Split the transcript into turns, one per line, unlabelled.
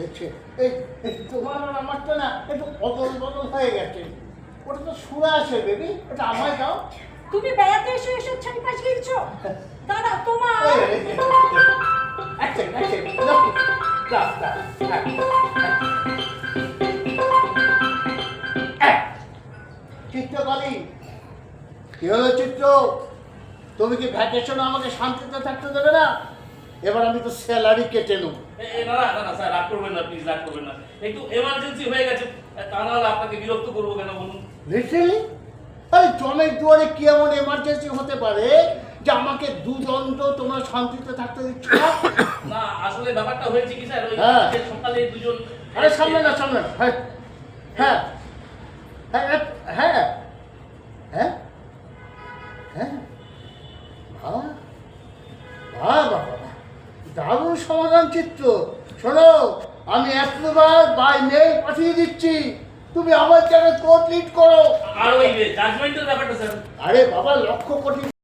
হয়েছে। এই তোমার আর আমারটা না একটু অদল বদল হয়ে গেছে। ওটা তো সুরা আছে বেবি, ওটা আমায় দাও।
তুমি বেড়াতে এসে এসে ছাইপাশ গিলছো। দাদা তোমার
চিত্রকালী, কি হলো চিত্র? তুমি কি ভ্যাকেশন আমাকে শান্তিতে থাকতে দেবে না? এবার আমি তো স্যালারি কেটে নেব।
না না না না স্যার, রাগ করবেন না, প্লিজ রাগ করবেন না। একটু এমার্জেন্সি হয়ে গেছে, তা নাহলে আপনাকে বিরক্ত করবো কেন বলুন?
লিটারেলি? আরে জমের দুয়ারে কি এমন এমার্জেন্সি হতে পারে যে আমাকে দুদণ্ড তোমার শান্তিতে থাকতে দিচ্ছ না?
না, আসলে ব্যাপারটা হয়েছে কি স্যার, ওই
হ্যাঁ।
যে সকালে দুজন
আরে সামনে না, সামনে না। হ্যাঁ হ্যাঁ হ্যাঁ হ্যাঁ হ্যাঁ হ্যাঁ বাহ বাহ বাবা, দারুণ সমাধান চিত্র। শোনো, আমি অ্যাপ্রুভাল বাই মেল পাঠিয়ে দিচ্ছি, তুমি আমার জায়গায় কোর্ট লিড করো।
আর ওই জাজমেন্টের ব্যাপারটা স্যার।
আরে বাবা, লক্ষ কোটি